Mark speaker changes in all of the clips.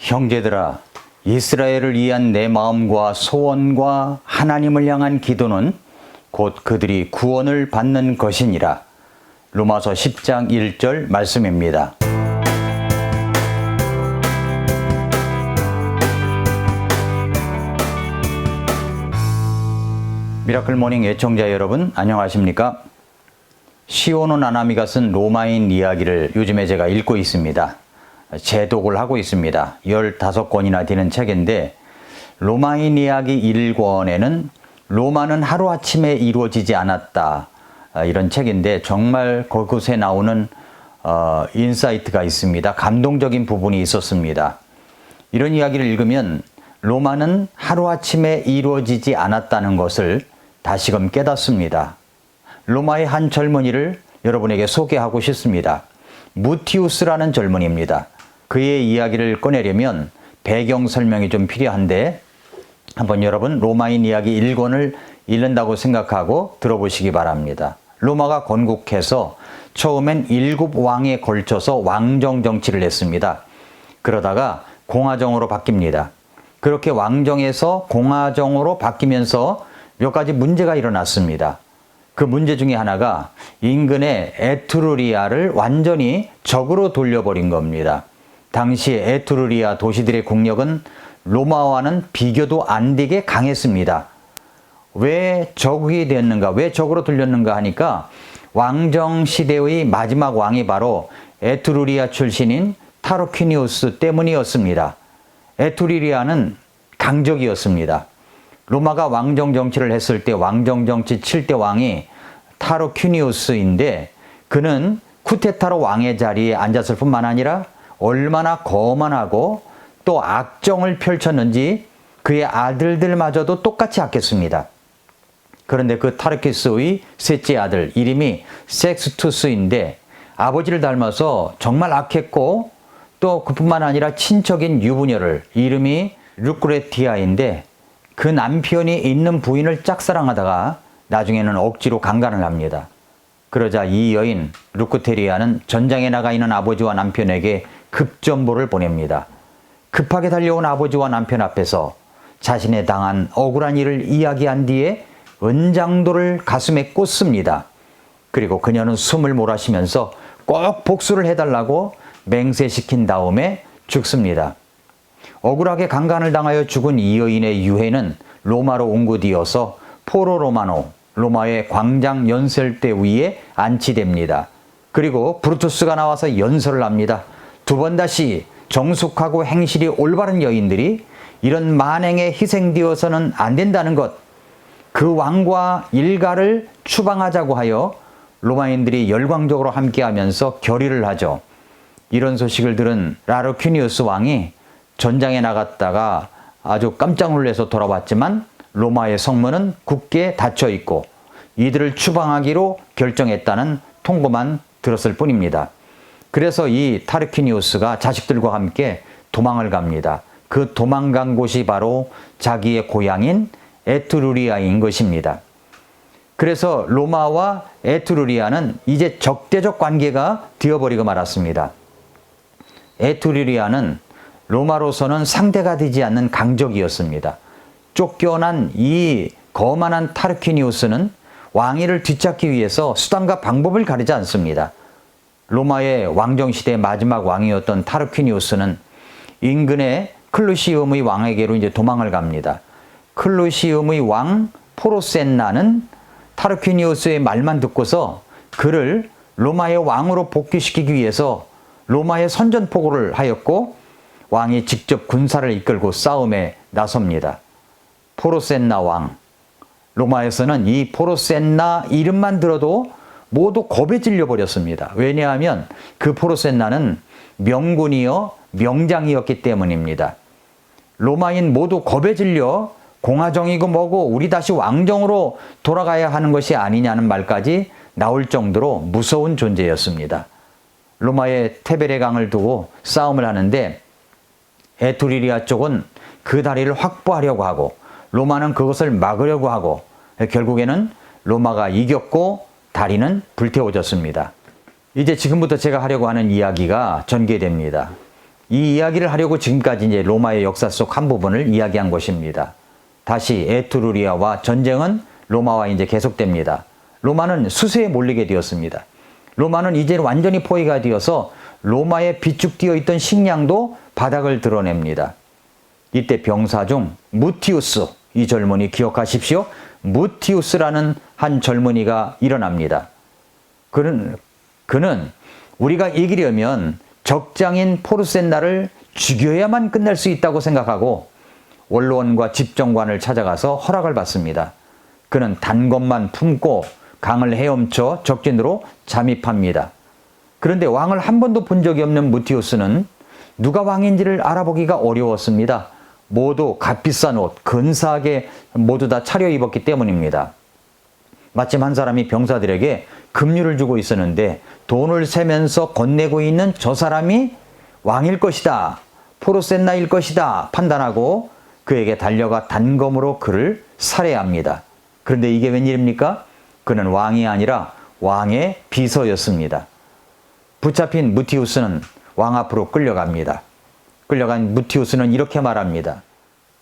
Speaker 1: 형제들아, 이스라엘을 위한 내 마음과 소원과 하나님을 향한 기도는 곧 그들이 구원을 받는 것이니라. 로마서 10장 1절 말씀입니다. 미라클 모닝 애청자 여러분, 안녕하십니까? 시오노 나나미가 쓴 로마인 이야기를 요즘에 제가 읽고 있습니다. 재독을 하고 있습니다. 15권이나 되는 책인데, 로마인 이야기 1권에는 로마는 하루아침에 이루어지지 않았다, 이런 책인데 정말 그곳에 나오는 인사이트가 있습니다. 감동적인 부분이 있었습니다. 이런 이야기를 읽으면 로마는 하루아침에 이루어지지 않았다는 것을 다시금 깨닫습니다. 로마의 한 젊은이를 여러분에게 소개하고 싶습니다. 무티우스라는 젊은이입니다. 그의 이야기를 꺼내려면 배경 설명이 좀 필요한데, 한번 여러분 로마인 이야기 1권을 읽는다고 생각하고 들어보시기 바랍니다. 로마가 건국해서 처음엔 7왕에 걸쳐서 왕정 정치를 했습니다. 그러다가 공화정으로 바뀝니다. 그렇게 왕정에서 공화정으로 바뀌면서 몇 가지 문제가 일어났습니다. 그 문제 중에 하나가 인근의 에트루리아를 완전히 적으로 돌려버린 겁니다. 당시 에트루리아 도시들의 국력은 로마와는 비교도 안 되게 강했습니다. 왜 적이 됐는가, 왜 적으로 돌렸는가 하니까 왕정 시대의 마지막 왕이 바로 에트루리아 출신인 타르퀴니우스 때문이었습니다. 에트루리아는 강적이었습니다. 로마가 왕정 정치를 했을 때 왕정 정치 7대 왕이 타르퀴니우스인데, 그는 쿠데타로 왕의 자리에 앉았을 뿐만 아니라 얼마나 거만하고 또 악정을 펼쳤는지 그의 아들들마저도 똑같이 악했습니다. 그런데 그 타르키스의 셋째 아들, 이름이 섹스투스인데 아버지를 닮아서 정말 악했고, 또 그뿐만 아니라 친척인 유부녀를, 이름이 루크레티아인데 그 남편이 있는 부인을 짝사랑하다가 나중에는 억지로 강간을 합니다. 그러자 이 여인 루크테리아는 전장에 나가 있는 아버지와 남편에게 급전보를 보냅니다. 급하게 달려온 아버지와 남편 앞에서 자신의 당한 억울한 일을 이야기한 뒤에 은장도를 가슴에 꽂습니다. 그리고 그녀는 숨을 몰아쉬면서 꼭 복수를 해달라고 맹세시킨 다음에 죽습니다. 억울하게 강간을 당하여 죽은 이 여인의 유해는 로마로 옹구되어서 포로 로마노, 로마의 광장 연설대 위에 안치됩니다. 그리고 브루투스가 나와서 연설을 합니다. 두 번 다시 정숙하고 행실이 올바른 여인들이 이런 만행에 희생되어서는 안 된다는 것, 그 왕과 일가를 추방하자고 하여 로마인들이 열광적으로 함께하면서 결의를 하죠. 이런 소식을 들은 라르퀴니우스 왕이 전장에 나갔다가 아주 깜짝 놀라서 돌아왔지만 로마의 성문은 굳게 닫혀 있고 이들을 추방하기로 결정했다는 통보만 들었을 뿐입니다. 그래서 이 타르퀴니우스가 자식들과 함께 도망을 갑니다. 그 도망간 곳이 바로 자기의 고향인 에트루리아인 것입니다. 그래서 로마와 에트루리아는 이제 적대적 관계가 되어버리고 말았습니다. 에트루리아는 로마로서는 상대가 되지 않는 강적이었습니다. 쫓겨난 이 거만한 타르퀴니우스는 왕위를 뒤찾기 위해서 수단과 방법을 가리지 않습니다. 로마의 왕정시대의 마지막 왕이었던 타르퀴니우스는 인근의 클루시움의 왕에게로 이제 도망을 갑니다. 클루시움의 왕 포르센나는 타르퀴니우스의 말만 듣고서 그를 로마의 왕으로 복귀시키기 위해서 로마에 선전포고를 하였고, 왕이 직접 군사를 이끌고 싸움에 나섭니다. 포르센나 왕. 로마에서는 이 포르센나 이름만 들어도 모두 겁에 질려버렸습니다. 왜냐하면 그 포르센나는 명군이요 명장이었기 때문입니다. 로마인 모두 겁에 질려 공화정이고 뭐고 우리 다시 왕정으로 돌아가야 하는 것이 아니냐는 말까지 나올 정도로 무서운 존재였습니다. 로마의 테베레 강을 두고 싸움을 하는데 에트루리아 쪽은 그 다리를 확보하려고 하고 로마는 그것을 막으려고 하고 결국에는 로마가 이겼고 다리는 불태워졌습니다. 이제 지금부터 제가 하려고 하는 이야기가 전개됩니다. 이 이야기를 하려고 지금까지 이제 로마의 역사 속 한 부분을 이야기한 것입니다. 다시 에트루리아와 전쟁은 로마와 이제 계속됩니다. 로마는 수세에 몰리게 되었습니다. 로마는 이제 완전히 포위가 되어서 로마에 비축되어 있던 식량도 바닥을 드러냅니다. 이때 병사 중 무티우스, 이 젊은이 기억하십시오. 무티우스라는 한 젊은이가 일어납니다. 그는 우리가 이기려면 적장인 포르센나를 죽여야만 끝낼 수 있다고 생각하고 원로원과 집정관을 찾아가서 허락을 받습니다. 그는 단 것만 품고 강을 헤엄쳐 적진으로 잠입합니다. 그런데 왕을 한 번도 본 적이 없는 무티우스는 누가 왕인지를 알아보기가 어려웠습니다. 모두 값비싼 옷, 근사하게 모두 다 차려입었기 때문입니다. 마침 한 사람이 병사들에게 급료를 주고 있었는데 돈을 세면서 건네고 있는 저 사람이 왕일 것이다, 포르센나일 것이다 판단하고 그에게 달려가 단검으로 그를 살해합니다. 그런데 이게 웬일입니까? 그는 왕이 아니라 왕의 비서였습니다. 붙잡힌 무티우스는 왕 앞으로 끌려갑니다. 끌려간 무티우스는 이렇게 말합니다.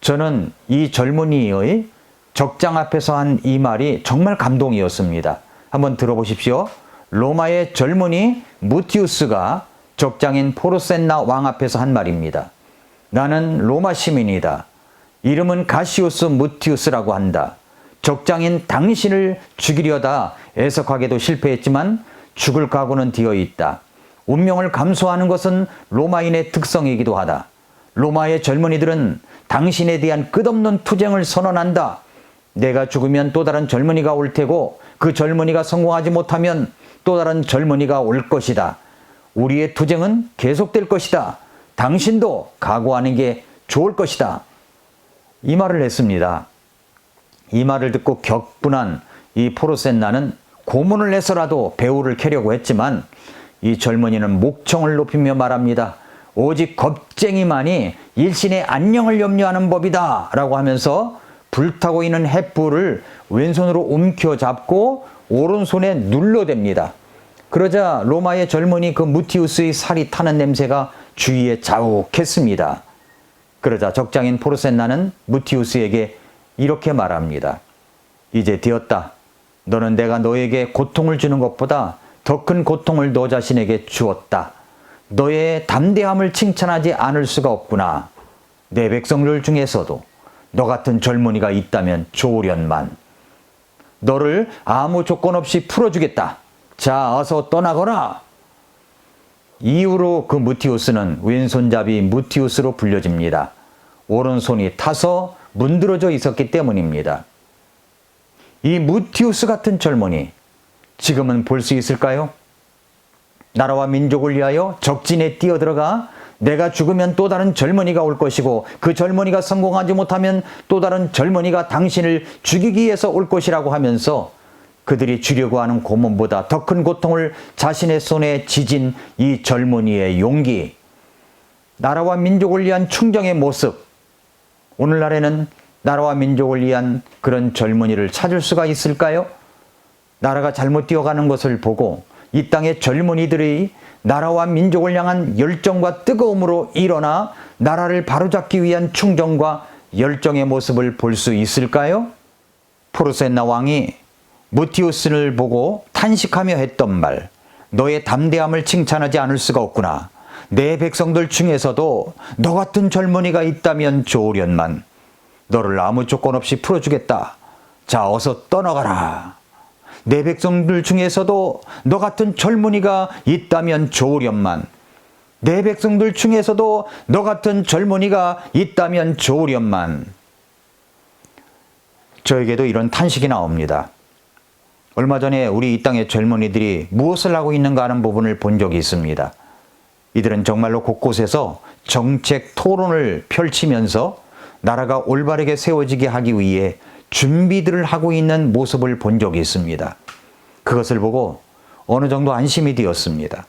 Speaker 1: 저는 이 젊은이의 적장 앞에서 한 이 말이 정말 감동이었습니다. 한번 들어보십시오. 로마의 젊은이 무티우스가 적장인 포르센나 왕 앞에서 한 말입니다. 나는 로마 시민이다. 이름은 가시우스 무티우스라고 한다. 적장인 당신을 죽이려다 애석하게도 실패했지만 죽을 각오는 되어 있다. 운명을 감수하는 것은 로마인의 특성이기도 하다. 로마의 젊은이들은 당신에 대한 끝없는 투쟁을 선언한다. 내가 죽으면 또 다른 젊은이가 올 테고 그 젊은이가 성공하지 못하면 또 다른 젊은이가 올 것이다. 우리의 투쟁은 계속될 것이다. 당신도 각오하는 게 좋을 것이다. 이 말을 했습니다. 이 말을 듣고 격분한 이 포르센나는 고문을 해서라도 배후를 캐려고 했지만 이 젊은이는 목청을 높이며 말합니다. 오직 겁쟁이만이 일신의 안녕을 염려하는 법이다 라고 하면서 불타고 있는 횃불을 왼손으로 움켜잡고 오른손에 눌러댑니다. 그러자 로마의 젊은이 그 무티우스의 살이 타는 냄새가 주위에 자욱했습니다. 그러자 적장인 포르센나는 무티우스에게 이렇게 말합니다. 이제 되었다. 너는 내가 너에게 고통을 주는 것보다 더 큰 고통을 너 자신에게 주었다. 너의 담대함을 칭찬하지 않을 수가 없구나. 내 백성들 중에서도 너 같은 젊은이가 있다면 좋으련만. 너를 아무 조건 없이 풀어주겠다. 자, 어서 떠나거라. 이후로 그 무티우스는 왼손잡이 무티우스로 불려집니다. 오른손이 타서 문드러져 있었기 때문입니다. 이 무티우스 같은 젊은이 지금은 볼 수 있을까요? 나라와 민족을 위하여 적진에 뛰어들어가 내가 죽으면 또 다른 젊은이가 올 것이고 그 젊은이가 성공하지 못하면 또 다른 젊은이가 당신을 죽이기 위해서 올 것이라고 하면서 그들이 주려고 하는 고문보다 더 큰 고통을 자신의 손에 지진 이 젊은이의 용기, 나라와 민족을 위한 충정의 모습, 오늘날에는 나라와 민족을 위한 그런 젊은이를 찾을 수가 있을까요? 나라가 잘못 뛰어가는 것을 보고 이 땅의 젊은이들이 나라와 민족을 향한 열정과 뜨거움으로 일어나 나라를 바로잡기 위한 충정과 열정의 모습을 볼 수 있을까요? 포르센나 왕이 무티우스를 보고 탄식하며 했던 말, 너의 담대함을 칭찬하지 않을 수가 없구나. 내 백성들 중에서도 너 같은 젊은이가 있다면 좋으련만. 너를 아무 조건 없이 풀어주겠다. 자, 어서 떠나가라. 내 백성들 중에서도 너 같은 젊은이가 있다면 좋으련만. 내 백성들 중에서도 너 같은 젊은이가 있다면 좋으련만. 저에게도 이런 탄식이 나옵니다. 얼마 전에 우리 이 땅의 젊은이들이 무엇을 하고 있는가 하는 부분을 본 적이 있습니다. 이들은 정말로 곳곳에서 정책 토론을 펼치면서 나라가 올바르게 세워지게 하기 위해 준비들을 하고 있는 모습을 본 적이 있습니다. 그것을 보고 어느 정도 안심이 되었습니다.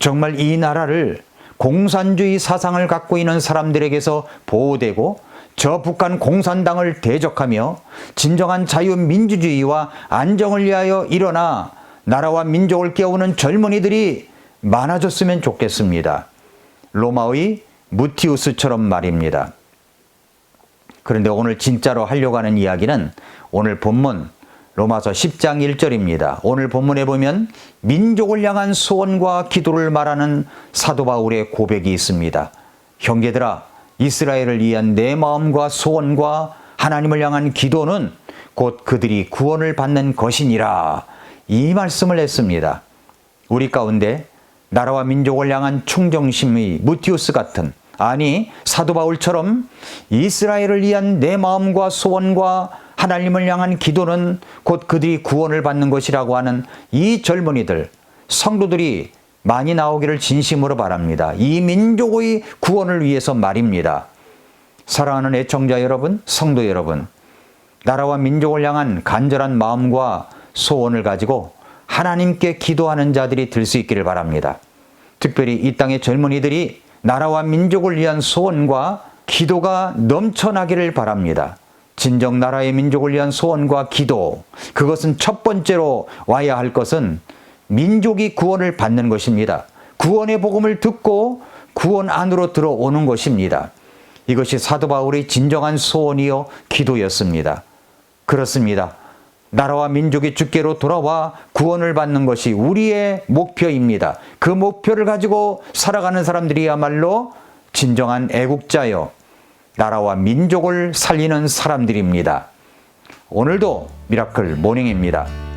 Speaker 1: 정말 이 나라를 공산주의 사상을 갖고 있는 사람들에게서 보호되고 저 북한 공산당을 대적하며 진정한 자유민주주의와 안정을 위하여 일어나 나라와 민족을 깨우는 젊은이들이 많아졌으면 좋겠습니다. 로마의 무티우스처럼 말입니다. 그런데 오늘 진짜로 하려고 하는 이야기는 오늘 본문 로마서 10장 1절입니다. 오늘 본문에 보면 민족을 향한 소원과 기도를 말하는 사도 바울의 고백이 있습니다. 형제들아, 이스라엘을 위한 내 마음과 소원과 하나님을 향한 기도는 곧 그들이 구원을 받는 것이니라. 이 말씀을 했습니다. 우리 가운데 나라와 민족을 향한 충정심의 무티우스 같은, 아니 사도 바울처럼 이스라엘을 위한 내 마음과 소원과 하나님을 향한 기도는 곧 그들이 구원을 받는 것이라고 하는 이 젊은이들, 성도들이 많이 나오기를 진심으로 바랍니다. 이 민족의 구원을 위해서 말입니다. 사랑하는 애청자 여러분, 성도 여러분, 나라와 민족을 향한 간절한 마음과 소원을 가지고 하나님께 기도하는 자들이 될 수 있기를 바랍니다. 특별히 이 땅의 젊은이들이 나라와 민족을 위한 소원과 기도가 넘쳐나기를 바랍니다. 진정 나라의 민족을 위한 소원과 기도, 그것은 첫 번째로 와야 할 것은 민족이 구원을 받는 것입니다. 구원의 복음을 듣고 구원 안으로 들어오는 것입니다. 이것이 사도 바울의 진정한 소원이요 기도였습니다. 그렇습니다. 나라와 민족이 주께로 돌아와 구원을 받는 것이 우리의 목표입니다. 그 목표를 가지고 살아가는 사람들이야말로 진정한 애국자요, 나라와 민족을 살리는 사람들입니다. 오늘도 미라클 모닝입니다.